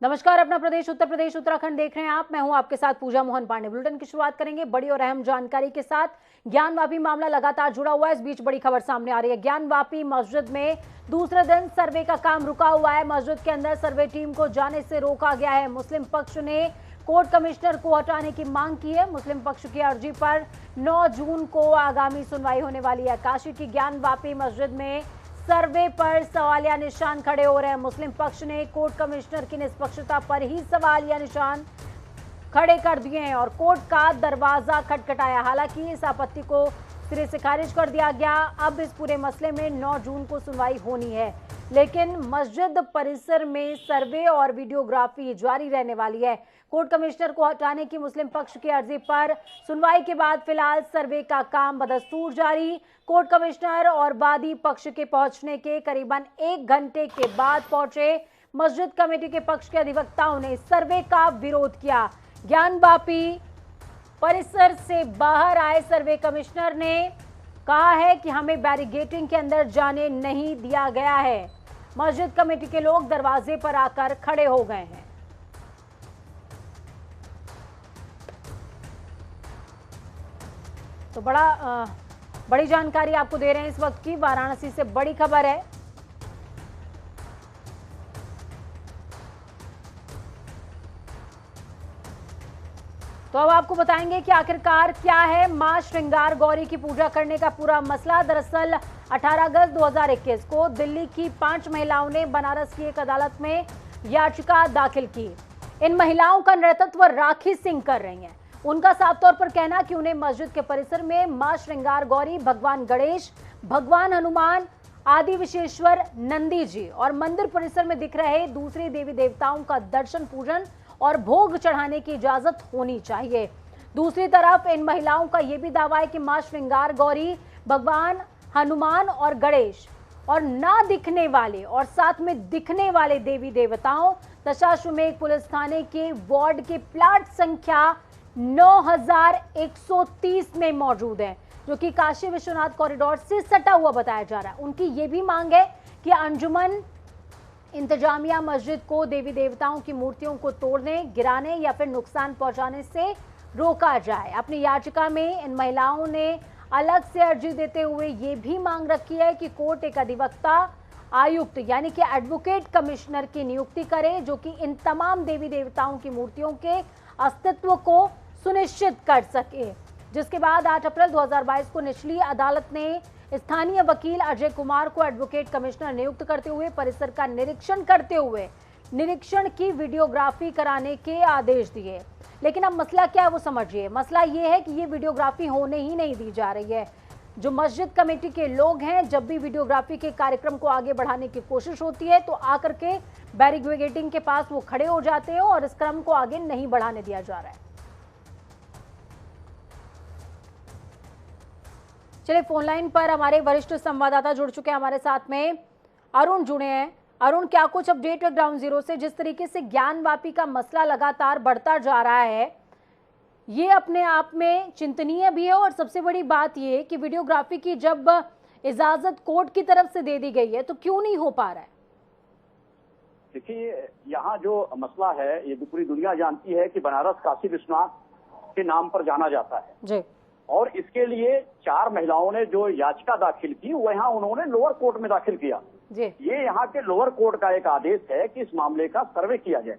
नमस्कार, अपना प्रदेश उत्तर प्रदेश उत्तराखंड देख रहे हैं आप। मैं हूं आपके साथ पूजा मोहन पांडे। बुलेटिन की शुरुआत करेंगे बड़ी और अहम जानकारी के साथ। ज्ञानवापी मामला लगातार जुड़ा हुआ है। इस बीच बड़ी खबर सामने आ रही है। ज्ञानवापी मस्जिद में दूसरे दिन सर्वे का काम रुका हुआ है। मस्जिद के अंदर सर्वे टीम को जाने से रोका गया है। मुस्लिम पक्ष ने कोर्ट कमिश्नर को हटाने की मांग की है। मुस्लिम पक्ष की अर्जी पर 9 जून को आगामी सुनवाई होने वाली है। काशी की ज्ञानवापी मस्जिद में सर्वे पर सवालिया निशान खड़े हो रहे हैं। मुस्लिम पक्ष ने कोर्ट कमिश्नर की निष्पक्षता पर ही सवालिया निशान खड़े कर दिए हैं और कोर्ट का दरवाजा खटखटाया। हालांकि इस आपत्ति को सिरे से खारिज कर दिया गया। अब इस पूरे मसले में 9 जून को सुनवाई होनी है, लेकिन मस्जिद परिसर में सर्वे और वीडियोग्राफी जारी रहने वाली है। कोर्ट कमिश्नर को हटाने की मुस्लिम पक्ष की अर्जी पर सुनवाई के बाद फिलहाल सर्वे का काम बदस्तूर जारी। कोर्ट कमिश्नर और वादी पक्ष के पहुंचने के करीबन 1 घंटे के बाद पहुंचे मस्जिद कमेटी के पक्ष के अधिवक्ताओं ने सर्वे का विरोध किया। ज्ञानवापी परिसर से बाहर आए सर्वे कमिश्नर ने कहा है कि हमें बैरिकेडिंग के अंदर जाने नहीं दिया गया है। मस्जिद कमेटी के लोग दरवाजे पर आकर खड़े हो गए हैं। तो बड़ी जानकारी आपको दे रहे हैं इस वक्त की। वाराणसी से बड़ी खबर है। तो अब आपको बताएंगे कि आखिरकार क्या है मां श्रृंगार गौरी की पूजा करने का पूरा मसला। दरअसल 18 अगस्त 2021 को दिल्ली की 5 महिलाओं ने बनारस की एक अदालत में याचिका दाखिल की। इन महिलाओं का नेतृत्व राखी सिंह कर रही हैं। उनका साफ तौर पर कहना कि उन्हें मस्जिद के परिसर में मां श्रृंगार गौरी, भगवान गणेश, भगवान हनुमान, आदि विशेश्वर, नंदी जी और मंदिर परिसर में दिख रहे दूसरे देवी देवताओं का दर्शन, पूजन और भोग चढ़ाने की इजाजत होनी चाहिए। दूसरी तरफ इन महिलाओं का यह भी दावा है कि मां श्रृंगार गौरी, भगवान हनुमान और गणेश और ना दिखने वाले और साथ में दिखने वाले देवी देवताओं दशाश्वमेध पुलिस थाने के वार्ड के प्लाट संख्या 9130 में मौजूद है, जो कि काशी विश्वनाथ कॉरिडोर से सटा हुआ बताया जा रहा है। उनकी ये भी मांग है कि अंजुमन इंतजामिया मस्जिद को देवी देवताओं की मूर्तियों को तोड़ने, गिराने या फिर नुकसान पहुंचाने से रोका जाए। अपनी याचिका में इन महिलाओं ने अलग से अर्जी देते हुए ये भी मांग रखी है कि कोर्ट एक अधिवक्ता आयुक्त यानी कि एडवोकेट कमिश्नर की नियुक्ति करे, जो कि इन तमाम देवी देवताओं की मूर्तियों के अस्तित्व को सुनिश्चित कर सके। जिसके बाद 8 अप्रैल 2022 को निचली अदालत ने स्थानीय वकील अजय कुमार को एडवोकेट कमिश्नर नियुक्त करते हुए परिसर का निरीक्षण करते हुए निरीक्षण की वीडियोग्राफी कराने के आदेश दिए। लेकिन अब मसला क्या है वो समझिए। मसला ये है कि ये वीडियोग्राफी होने ही नहीं दी जा रही है। जो मस्जिद कमेटी के लोग हैं, जब भी वीडियोग्राफी के कार्यक्रम को आगे बढ़ाने की कोशिश होती है तो आकर के बैरिकेडिंग के पास वो खड़े हो जाते हैं और इस क्रम को आगे नहीं बढ़ाने दिया जा रहा है। चलिए, फोन लाइन पर हमारे वरिष्ठ संवाददाता जुड़ चुके हैं। हमारे साथ में अरुण जुड़े हैं। अरुण, क्या कुछ अपडेट है ग्राउंड जीरो से? जिस तरीके से ज्ञानवापी का मसला लगातार बढ़ता जा रहा है, ये अपने आप में चिंतनीय भी है और सबसे बड़ी बात ये कि वीडियोग्राफी की जब इजाजत कोर्ट की तरफ से दे दी गई है तो क्यों नहीं हो पा रहा है? देखिए, यहाँ जो मसला है ये पूरी दुनिया जानती है कि बनारस काशी विश्वनाथ के नाम पर जाना जाता है जी। और इसके लिए 4 महिलाओं ने जो याचिका दाखिल की वो यहाँ उन्होंने लोअर कोर्ट में दाखिल किया जी। ये यहाँ के लोअर कोर्ट का एक आदेश है कि इस मामले का सर्वे किया जाए।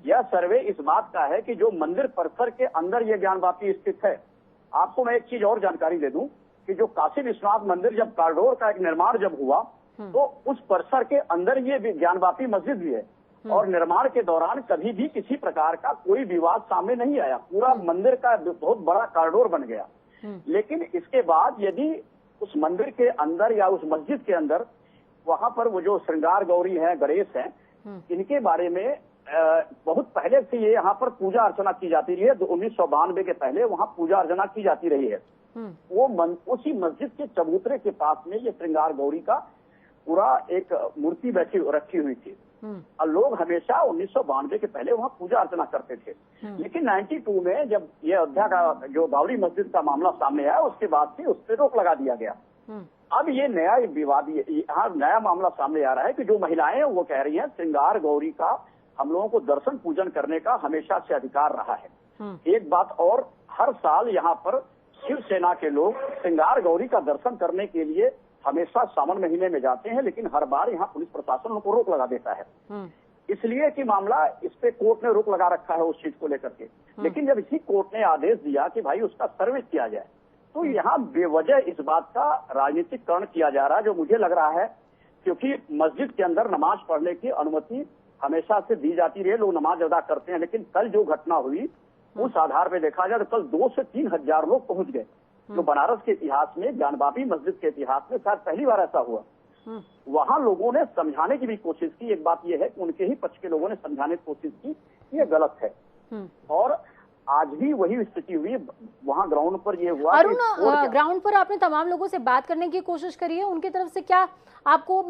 यह सर्वे इस बात का है कि जो मंदिर परिसर के अंदर ये ज्ञानवापी स्थित है। आपको मैं एक चीज और जानकारी दे दूं कि जो काशी विश्वनाथ मंदिर जब कॉरिडोर का एक निर्माण जब हुआ तो उस परिसर के अंदर ये ज्ञानवापी मस्जिद भी है और निर्माण के दौरान कभी भी किसी प्रकार का कोई विवाद सामने नहीं आया। पूरा मंदिर का बहुत बड़ा कॉरिडोर बन गया। लेकिन इसके बाद यदि उस मंदिर के अंदर या उस मस्जिद के अंदर वहां पर वो जो श्रृंगार गौरी है, गणेश हैं, इनके बारे में बहुत पहले से ये यहाँ पर पूजा अर्चना की जाती रही है। 1992 के पहले वहाँ पूजा अर्चना की जाती रही है। वो उसी मस्जिद के चबूतरे के पास में ये श्रृंगार गौरी का पूरा एक मूर्ति रखी हुई थी और लोग हमेशा 1992 के पहले वहाँ पूजा अर्चना करते थे। लेकिन 92 में जब ये अयोध्या का जो बाबरी मस्जिद का मामला सामने आया उसके बाद से उस पर रोक लगा दिया गया। अब ये नया विवाद यहाँ नया मामला सामने आ रहा है कि जो महिलाएं वो कह रही हैं श्रृंगार गौरी का हम लोगों को दर्शन पूजन करने का हमेशा से अधिकार रहा है। एक बात और, हर साल यहाँ पर शिवसेना के लोग श्रृंगार गौरी का दर्शन करने के लिए हमेशा सावन महीने में जाते हैं, लेकिन हर बार यहाँ पुलिस प्रशासन उनको रोक लगा देता है, इसलिए कि मामला इस पे कोर्ट ने रोक लगा रखा है उस चीज को लेकर के। लेकिन जब इसी कोर्ट ने आदेश दिया कि भाई उसका सर्वे किया जाए, तो यहाँ बेवजह इस बात का राजनीतिकरण किया जा रहा है, जो मुझे लग रहा है, क्योंकि मस्जिद के अंदर नमाज पढ़ने की अनुमति हमेशा से दी जाती रही, लोग नमाज अदा करते हैं, लेकिन कल जो घटना हुई उस आधार पे देखा जाए तो कल 2 से 3 हजार लोग पहुंच गए, जो बनारस के इतिहास में, ज्ञानवापी मस्जिद के इतिहास में शायद पहली बार ऐसा हुआ। वहां लोगों ने समझाने की भी कोशिश की। एक बात यह है कि उनके ही पक्ष के लोगों ने समझाने की कोशिश की कि ये गलत है, और आज भी वही स्थिति हुई। वहां ग्राउंड पर ये हुआ। अरुण, ग्राउंड पर आपने तमाम लोगों से बात करने की कोशिश करी है, उनकी तरफ से क्या आपको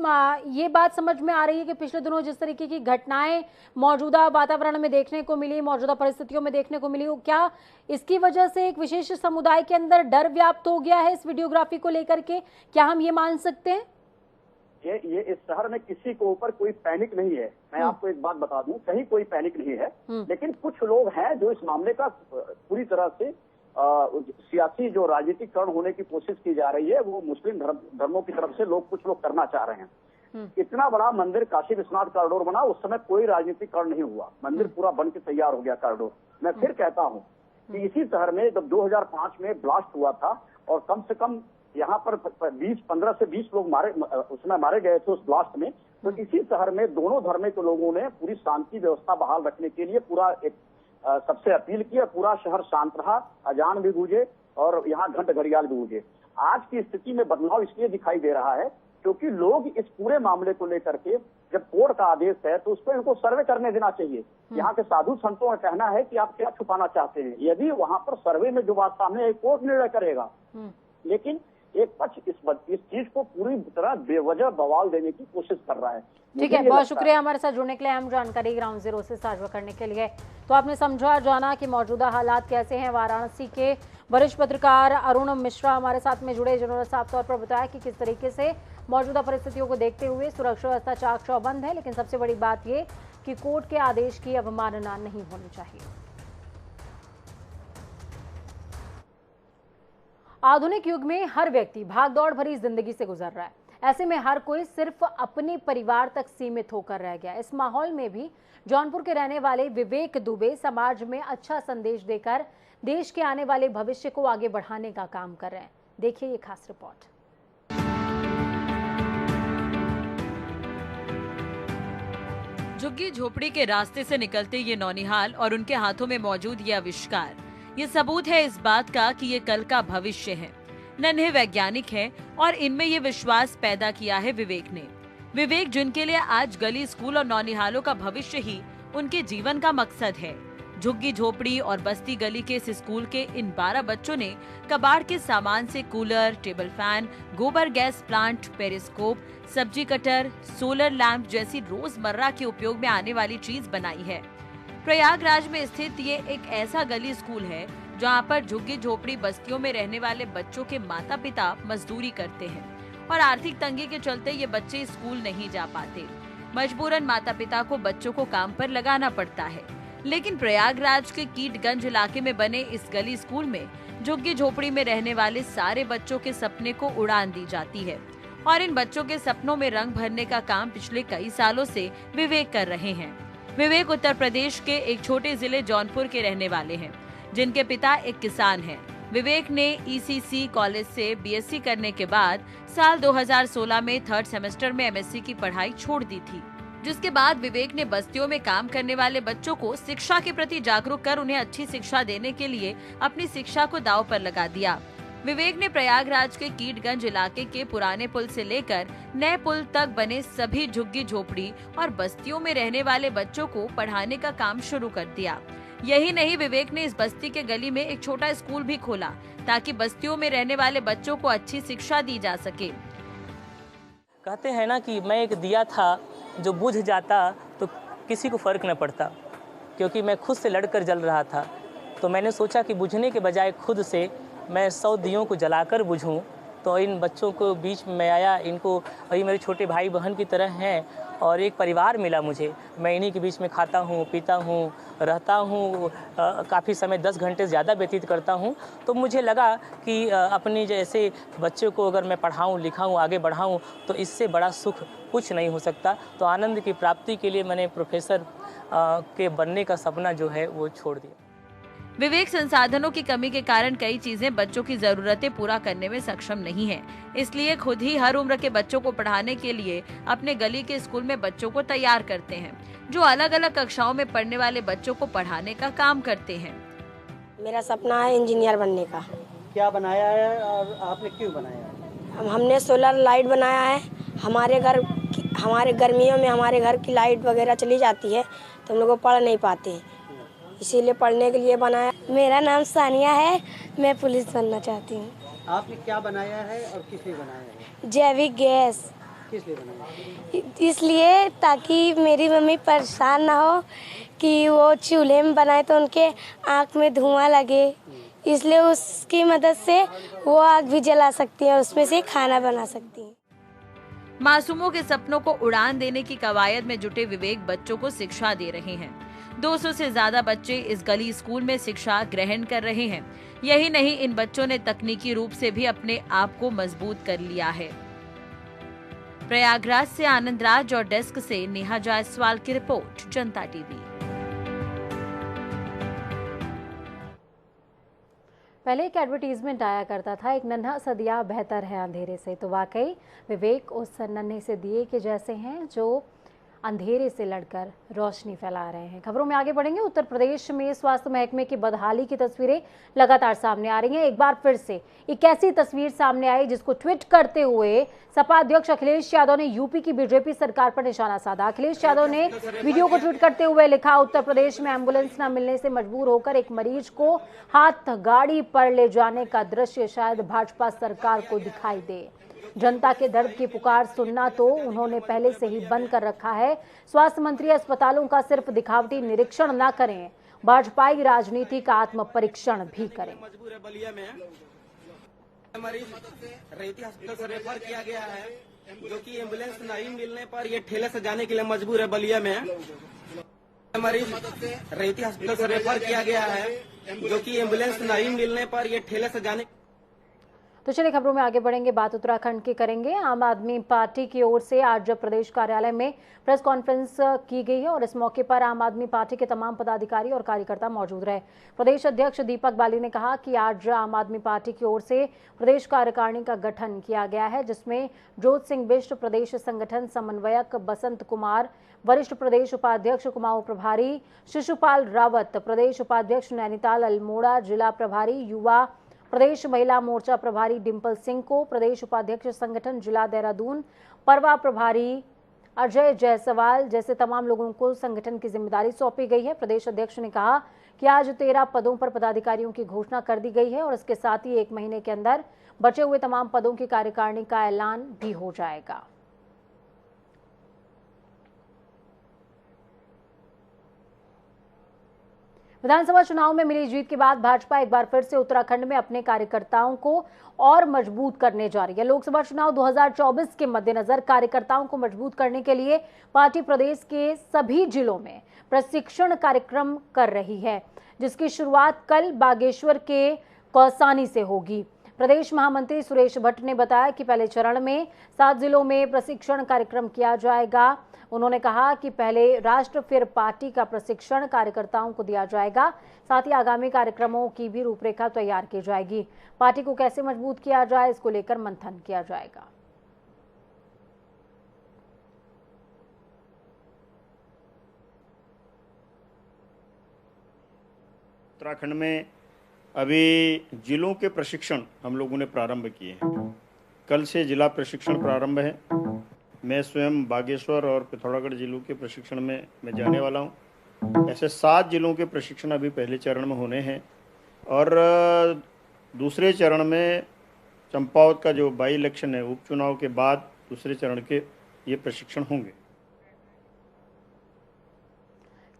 ये बात समझ में आ रही है कि पिछले दिनों जिस तरीके की घटनाएं मौजूदा वातावरण में देखने को मिली, मौजूदा परिस्थितियों में देखने को मिली, क्या इसकी वजह से एक विशेष समुदाय के अंदर डर व्याप्त हो गया है इस वीडियोग्राफी को लेकर के? क्या हम ये मान सकते हैं? ये इस शहर में किसी को ऊपर कोई पैनिक नहीं है। मैं आपको एक बात बता दूं, कहीं कोई पैनिक नहीं है, लेकिन कुछ लोग हैं जो इस मामले का पूरी तरह से सियासी जो राजनीतिकरण होने की कोशिश की जा रही है, वो मुस्लिम धर्मों की तरफ से कुछ लोग करना चाह रहे हैं। इतना बड़ा मंदिर काशी विश्वनाथ कॉरिडोर बना, उस समय कोई राजनीतिकरण नहीं हुआ, मंदिर पूरा बन के तैयार हो गया कॉरिडोर। मैं फिर कहता हूँ कि इसी शहर में जब 2005 में ब्लास्ट हुआ था और कम से कम यहाँ पर 15 से 20 लोग उसमें मारे गए थे उस ब्लास्ट में, तो इसी शहर में दोनों धर्म के लोगों ने पूरी शांति व्यवस्था बहाल रखने के लिए पूरा एक सबसे अपील की, पूरा शहर शांत रहा, अजान भी गूंजे और यहाँ घंट घड़ियाल भी गूंजे। आज की स्थिति में बदलाव इसलिए दिखाई दे रहा है क्योंकि लोग इस पूरे मामले को लेकर के, जब कोर्ट का आदेश है तो उसको इनको सर्वे करने देना चाहिए। यहाँ के साधु संतों का कहना है कि आप क्या छुपाना चाहते हैं, यदि वहाँ पर सर्वे में जो बात सामने है कोर्ट निर्णय करेगा। लेकिन एक पक्ष इस चीज को पूरी तरह बेवजह बवाल देने की कोशिश कर रहा है। ठीक है, बहुत शुक्रिया हमारे साथ जुड़ने के लिए, अहम जानकारी ग्राउंड जीरो से साझा करने के लिए। तो आपने समझा, जाना कि मौजूदा हालात कैसे हैं। वाराणसी के वरिष्ठ पत्रकार अरुण मिश्रा हमारे साथ में जुड़े, जिन्होंने साफ तौर पर बताया कि किस तरीके से मौजूदा परिस्थितियों को देखते हुए सुरक्षा व्यवस्था चाक चौबंद है, लेकिन सबसे बड़ी बात ये कि कोर्ट के आदेश की अवमानना नहीं होनी चाहिए। आधुनिक युग में हर व्यक्ति भागदौड़ भरी जिंदगी से गुजर रहा है। ऐसे में हर कोई सिर्फ अपने परिवार तक सीमित होकर रह गया। इस माहौल में भी जौनपुर के रहने वाले विवेक दुबे समाज में अच्छा संदेश देकर देश के आने वाले भविष्य को आगे बढ़ाने का काम कर रहे हैं। देखिए ये खास रिपोर्ट। झुग्गी झोपड़ी के रास्ते से निकलते ये नौनिहाल और उनके हाथों में मौजूद ये आविष्कार, ये सबूत है इस बात का कि ये कल का भविष्य है। नन्हे वैज्ञानिक हैं और इनमें ये विश्वास पैदा किया है विवेक ने। विवेक जिनके लिए आज गली, स्कूल और नौनिहालों का भविष्य ही उनके जीवन का मकसद है। झुग्गी झोपड़ी और बस्ती गली के इस स्कूल के इन 12 बच्चों ने कबाड़ के सामान से कूलर, टेबल फैन, गोबर गैस प्लांट, पेरिस्कोप, सब्जी कटर, सोलर लैंप जैसी रोजमर्रा के उपयोग में आने वाली चीज बनाई है। प्रयागराज में स्थित ये एक ऐसा गली स्कूल है जहाँ पर झुग्गी झोपड़ी बस्तियों में रहने वाले बच्चों के माता पिता मजदूरी करते हैं और आर्थिक तंगी के चलते ये बच्चे स्कूल नहीं जा पाते। मजबूरन माता पिता को बच्चों को काम पर लगाना पड़ता है। लेकिन प्रयागराज के कीटगंज इलाके में बने इस गली स्कूल में झुग्गी झोपड़ी में रहने वाले सारे बच्चों के सपने को उड़ान दी जाती है और इन बच्चों के सपनों में रंग भरने का काम पिछले कई सालों से विवेक कर रहे हैं। विवेक उत्तर प्रदेश के एक छोटे जिले जौनपुर के रहने वाले हैं, जिनके पिता एक किसान हैं। विवेक ने ECC कॉलेज से BSc करने के बाद साल 2016 में 3rd सेमेस्टर में MSc की पढ़ाई छोड़ दी थी, जिसके बाद विवेक ने बस्तियों में काम करने वाले बच्चों को शिक्षा के प्रति जागरूक कर उन्हें अच्छी शिक्षा देने के लिए अपनी शिक्षा को दांव पर लगा दिया। विवेक ने प्रयागराज के कीटगंज इलाके के पुराने पुल से लेकर नए पुल तक बने सभी झुग्गी झोपड़ी और बस्तियों में रहने वाले बच्चों को पढ़ाने का काम शुरू कर दिया। यही नहीं, विवेक ने इस बस्ती के गली में एक छोटा स्कूल भी खोला ताकि बस्तियों में रहने वाले बच्चों को अच्छी शिक्षा दी जा सके। कहते हैं ना कि मैं एक दिया था जो बुझ जाता तो किसी को फर्क न पड़ता, क्योंकि मैं खुद से लड़कर जल रहा था। तो मैंने सोचा कि बुझने के बजाय खुद से मैं 100 दियों को जलाकर बुझूं। तो इन बच्चों को बीच में मैं आया, इनको, ये मेरे छोटे भाई बहन की तरह हैं और एक परिवार मिला मुझे। मैं इन्हीं के बीच में खाता हूँ, पीता हूँ, रहता हूँ, काफ़ी समय 10 घंटे ज़्यादा व्यतीत करता हूँ। तो मुझे लगा कि अपने जैसे बच्चों को अगर मैं पढ़ाऊँ, लिखाऊँ, आगे बढ़ाऊँ तो इससे बड़ा सुख कुछ नहीं हो सकता। तो आनंद की प्राप्ति के लिए मैंने प्रोफेसर के बनने का सपना जो है वो छोड़ दिया। विवेक संसाधनों की कमी के कारण कई चीजें बच्चों की जरूरतें पूरा करने में सक्षम नहीं है। इसलिए खुद ही हर उम्र के बच्चों को पढ़ाने के लिए अपने गली के स्कूल में बच्चों को तैयार करते हैं, जो अलग अलग कक्षाओं में पढ़ने वाले बच्चों को पढ़ाने का काम करते हैं। मेरा सपना है इंजीनियर बनने का। क्या बनाया है और आपने क्यों बनाया है? हमने सोलर लाइट बनाया है। हमारे गर्मियों में हमारे घर की लाइट वगैरह चली जाती है तो हम लोग पढ़ नहीं पाते, इसीलिए पढ़ने के लिए बनाया। मेरा नाम सानिया है, मैं पुलिस बनना चाहती हूँ। आपने क्या बनाया है और किस लिए बनाया है? जैविक गैस। किस लिए बनाया है? इसलिए ताकि मेरी मम्मी परेशान ना हो कि वो चूल्हे में बनाए तो उनके आँख में धुआं लगे, इसलिए उसकी मदद से वो आग भी जला सकती है, उसमें से खाना बना सकती है। मासूमों के सपनों को उड़ान देने की कवायद में जुटे विवेक बच्चों को शिक्षा दे रहे हैं। 200 से ज्यादा बच्चे इस गली स्कूल में शिक्षा ग्रहण कर रहे हैं। यही नहीं, इन बच्चों ने तकनीकी रूप से भी अपने आप को मजबूत कर लिया है। प्रयागराज से आनंद राज और डेस्क से नेहा जायसवाल की रिपोर्ट, जनता टीवी। पहले एक एडवर्टीजमेंट आया करता था, एक नन्हा सा दिया बेहतर है अंधेरे से। तो वाकई विवेक उस नन्हे से दिए के जैसे हैं जो अंधेरे से लड़कर रोशनी फैला रहे हैं। खबरों में आगे बढ़ेंगे। उत्तर प्रदेश में स्वास्थ्य महकमे की बदहाली की तस्वीरें लगातार सामने आ रही हैं। एक बार फिर से एक ऐसी तस्वीर सामने आई जिसको ट्वीट करते हुए सपा अध्यक्ष अखिलेश यादव ने यूपी की बीजेपी सरकार पर निशाना साधा। अखिलेश यादव ने वीडियो को ट्वीट करते हुए लिखा, उत्तर प्रदेश में एम्बुलेंस न मिलने से मजबूर होकर एक मरीज को हाथ गाड़ी पर ले जाने का दृश्य शायद भाजपा सरकार को दिखाई दे। जनता के दर्द की पुकार सुनना तो उन्होंने पहले से ही बंद कर रखा है। स्वास्थ्य मंत्री अस्पतालों का सिर्फ दिखावटी निरीक्षण न करें, भाजपाई राजनीति का आत्म परीक्षण भी करें। मरीज रेवती हॉस्पिटल से रेफर किया गया है, जो कि एम्बुलेंस नहीं मिलने पर ये ठेले से जाने के लिए मजबूर है। बलिया में मरीज रेवती हॉस्पिटल से रेफर किया गया है, जो कि एम्बुलेंस नहीं मिलने पर ये ठेले से जाने। तो चलिए खबरों में आगे बढ़ेंगे, बात उत्तराखंड की करेंगे। आम आदमी पार्टी की ओर से आज प्रदेश कार्यालय में प्रेस कॉन्फ्रेंस की गई है और इस मौके पर आम आदमी पार्टी के तमाम पदाधिकारी और कार्यकर्ता मौजूद रहे। प्रदेश अध्यक्ष दीपक बाली ने कहा कि आज आम आदमी पार्टी की ओर से प्रदेश कार्यकारिणी का गठन किया गया है, जिसमें जोत सिंह बिष्ट प्रदेश संगठन समन्वयक, बसंत कुमार वरिष्ठ प्रदेश उपाध्यक्ष कुमाऊं प्रभारी, शिशुपाल रावत प्रदेश उपाध्यक्ष नैनीताल अल्मोड़ा जिला प्रभारी, युवा प्रदेश महिला मोर्चा प्रभारी डिंपल सिंह को प्रदेश उपाध्यक्ष संगठन जिला देहरादून, परवा प्रभारी अजय जायसवाल जैसे तमाम लोगों को संगठन की जिम्मेदारी सौंपी गई है। प्रदेश अध्यक्ष ने कहा कि आज 13 पदों पर पदाधिकारियों की घोषणा कर दी गई है और इसके साथ ही 1 महीने के अंदर बचे हुए तमाम पदों की कार्यकारिणी का ऐलान भी हो जाएगा। विधानसभा चुनाव में मिली जीत के बाद भाजपा एक बार फिर से उत्तराखंड में अपने कार्यकर्ताओं को और मजबूत करने जा रही है। लोकसभा चुनाव 2024 के मद्देनजर कार्यकर्ताओं को मजबूत करने के लिए पार्टी प्रदेश के सभी जिलों में प्रशिक्षण कार्यक्रम कर रही है, जिसकी शुरुआत कल बागेश्वर के कौसानी से होगी। प्रदेश महामंत्री सुरेश भट्ट ने बताया कि पहले चरण में 7 जिलों में प्रशिक्षण कार्यक्रम किया जाएगा। उन्होंने कहा कि पहले राष्ट्र फिर पार्टी का प्रशिक्षण कार्यकर्ताओं को दिया जाएगा, साथ ही आगामी कार्यक्रमों की भी रूपरेखा तैयार की जाएगी। पार्टी को कैसे मजबूत किया जाए, इसको लेकर मंथन किया जाएगा। उत्तराखंड में अभी जिलों के प्रशिक्षण हम लोगों ने प्रारंभ किए हैं। कल से जिला प्रशिक्षण प्रारंभ है। मैं स्वयं बागेश्वर और पिथौरागढ़ जिलों के प्रशिक्षण में मैं जाने वाला हूं। ऐसे 7 जिलों के प्रशिक्षण अभी पहले चरण में होने हैं और दूसरे चरण में चंपावत का जो बाई इलेक्शन है, उपचुनाव के बाद दूसरे चरण के ये प्रशिक्षण होंगे।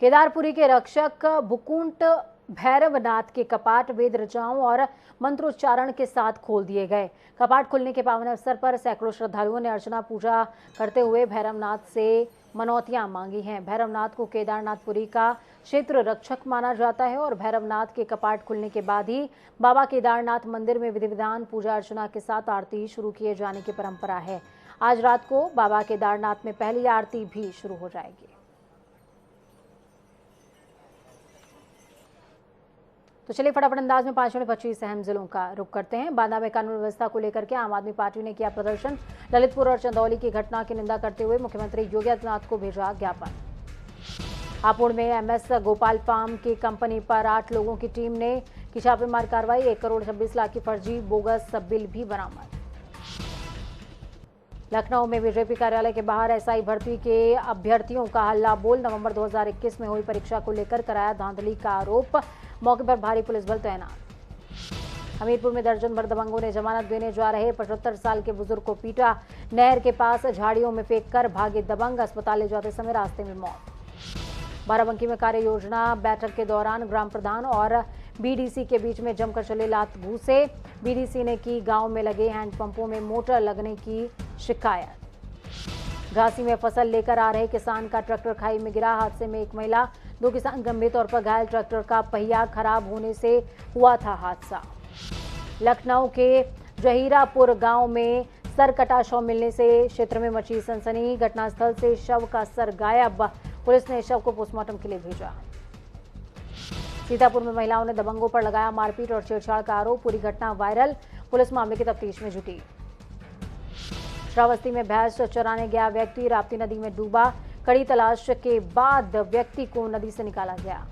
केदारपुरी के रक्षक भुकुंट भैरवनाथ के कपाट वेद रचाओं और मंत्रोच्चारण के साथ खोल दिए गए। कपाट खुलने के पावन अवसर पर सैकड़ों श्रद्धालुओं ने अर्चना पूजा करते हुए भैरवनाथ से मनौतियां मांगी हैं। भैरवनाथ को केदारनाथपुरी का क्षेत्र रक्षक माना जाता है और भैरवनाथ के कपाट खुलने के बाद ही बाबा केदारनाथ मंदिर में विधि विधान पूजा अर्चना के साथ आरती शुरू किए जाने की परंपरा है। आज रात को बाबा केदारनाथ में पहली आरती भी शुरू हो जाएगी। तो चलिए फटाफट अंदाज में 5 और 25 अहम जिलों का रुख करते हैं। बांदा में कानून व्यवस्था को लेकर के आम आदमी पार्टी ने किया प्रदर्शन। ललितपुर और चंदौली की घटना की निंदा करते हुए मुख्यमंत्री योगी आदित्यनाथ को भेजा ज्ञापन। हापुड़ में एमएस गोपाल फार्म की कंपनी पर 8 लोगों की टीम ने की छापेमार कार्रवाई। 1 करोड़ 26 लाख की फर्जी बोगस बिल भी बरामद। लखनऊ में बीजेपी कार्यालय के बाहर एसआई भर्ती के अभ्यर्थियों का हल्ला बोल। नवंबर 2021 में हुई परीक्षा को लेकर कराया धांधली का आरोप। मौके पर भारी पुलिस बल तैनात। हमीरपुर में दर्जन भर दबंगों ने जमानत देने जा रहे 75 साल के बुजुर्ग को पीटा। नहर के पास झाड़ियों में फेंक कर भागे दबंग। अस्पताल ले जाते समय रास्ते में मौत। बाराबंकी में कार्य योजना बैठक के दौरान ग्राम प्रधान और बीडीसी के बीच में जमकर चले लात घूसे। बीडीसी ने की गांव में लगे हैंडपंपों में मोटर लगने की शिकायत। घासी में फसल लेकर आ रहे किसान का ट्रैक्टर खाई में गिरा। हादसे में 1 महिला 2 किसान गंभीर तौर पर घायल। ट्रैक्टर का पहिया खराब होने से हुआ था हादसा। लखनऊ के जहीरापुर गांव में सरकटा शव मिलने से क्षेत्र में मची सनसनी। घटनास्थल से शव का सर गायब। पुलिस ने शव को पोस्टमार्टम के लिए भेजा। सीतापुर में महिलाओं ने दबंगों पर लगाया मारपीट और छेड़छाड़ का आरोप। पूरी घटना वायरल। पुलिस मामले की तफ्तीश में जुटी। श्रावस्ती में भैंस चराने गया व्यक्ति राप्ती नदी में डूबा। कड़ी तलाश के बाद व्यक्ति को नदी से निकाला गया।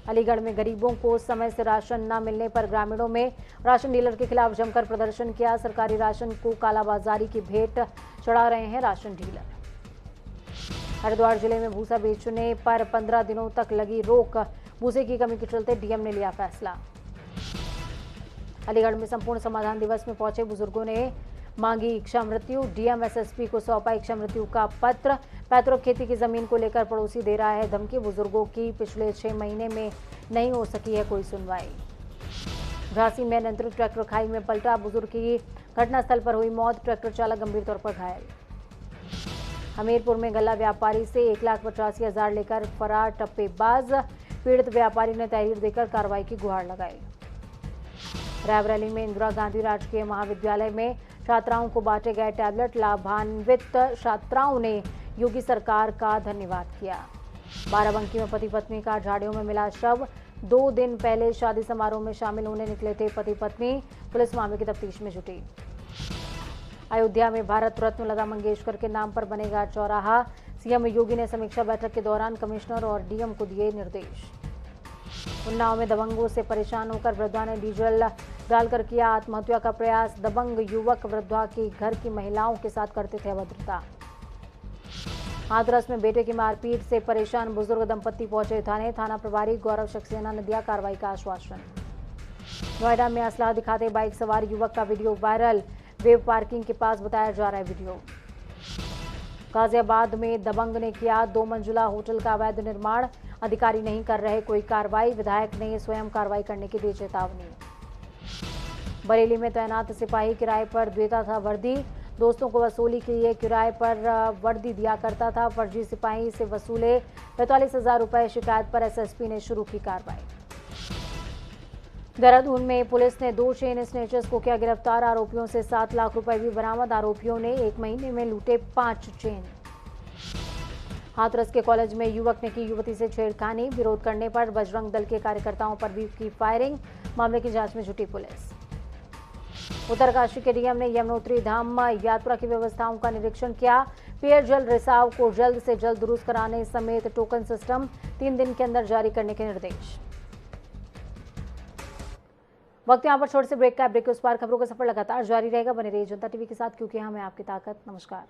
अलीगढ़ में गरीबों को समय से राशन न मिलने पर ग्रामीणों में राशन डीलर के खिलाफ जमकर प्रदर्शन किया। सरकारी राशन को कालाबाजारी की भेंट चढ़ा रहे हैं राशन डीलर। हरिद्वार जिले में भूसा बेचने पर 15 दिनों तक लगी रोक। भूसे की कमी के चलते डीएम ने लिया फैसला। अलीगढ़ में संपूर्ण समाधान दिवस में पहुंचे बुजुर्गों ने मांगी इच्छा मृत्यु। डीएम एसएसपी को सौंपा इच्छा मृत्यु का पत्र। पैतृक खेती की जमीन को लेकर पड़ोसी दे रहा है धमकी। बुजुर्गों की पिछले 6 महीने में नहीं हो सकी है कोई सुनवाई। झांसी में नियंत्रित ट्रैक्टर खाई में पलटा। बुजुर्ग की घटनास्थल पर हुई मौत। ट्रैक्टर चालक गंभीर तौर पर घायल। हमीरपुर में गल्ला व्यापारी से 1,85,000 लेकर फरार टप्पेबाज। पीड़ित व्यापारी ने तहरीर देकर कार्रवाई की गुहार लगाई। रायबरेली में इंदिरा गांधी राजकीय महाविद्यालय में छात्राओं को बांटे गए टैबलेट। लाभान्वित छात्राओं ने योगी सरकार का धन्यवाद किया। बाराबंकी में पति पत्नी का झाड़ियों में मिला शव। 2 दिन पहले शादी समारोह में शामिल होने निकले थे पति पत्नी। पुलिस मामले की तफ्तीश में जुटी। अयोध्या में भारत रत्न लता मंगेशकर के नाम पर बनेगा चौराहा। सीएम योगी ने समीक्षा बैठक के दौरान कमिश्नर और डीएम को दिए निर्देश। उन्नाव में दबंगों से परेशान होकर वृद्धा ने डीजल डालकर किया आत्महत्या का प्रयास। दबंग युवक वृद्धा की घर की महिलाओं के साथ करते थे अभद्रता। हाथरस में बेटे की मारपीट से परेशान बुजुर्ग दंपत्ति पहुंचे थाने। थाना प्रभारी गौरव सक्सेना ने दिया कार्रवाई का आश्वासन। नोएडा में असलाह दिखाते बाइक सवार युवक का वीडियो वायरल। वेव पार्किंग के पास बताया जा रहा है वीडियो। गाजियाबाद में दबंग ने किया 2 मंजिला होटल का अवैध निर्माण। अधिकारी नहीं कर रहे कोई कार्रवाई। विधायक ने स्वयं कार्रवाई करने की दी चेतावनी। बरेली में तैनात सिपाही किराए पर देता था वर्दी। दोस्तों को वसूली के लिए किराए पर वर्दी दिया करता था। फर्जी सिपाही से वसूले 45,000 रुपए। शिकायत पर एसएसपी ने शुरू की कार्रवाई। देहरादून में पुलिस ने 2 चेन स्नेचर्स को किया गिरफ्तार। आरोपियों से 7 लाख रुपए भी बरामद। आरोपियों ने 1 महीने में लूटे 5 चेन। हाथरस के कॉलेज में युवक ने की युवती से छेड़खानी। विरोध करने पर बजरंग दल के कार्यकर्ताओं पर भी की फायरिंग। मामले की जांच में जुटी पुलिस। उत्तरकाशी के डीएम ने यमुनोत्री धाम यात्रा की व्यवस्थाओं का निरीक्षण किया। पेयजल रिसाव को जल्द से जल्द दुरुस्त कराने समेत टोकन सिस्टम 3 दिन के अंदर जारी करने के निर्देश। वक्त यहाँ पर छोटे से ब्रेक का। ब्रेक के उस पार खबरों का सफर लगातार जारी रहेगा। बने रहिए जनता टीवी के साथ, क्योंकि हम हैं आपकी ताकत। नमस्कार।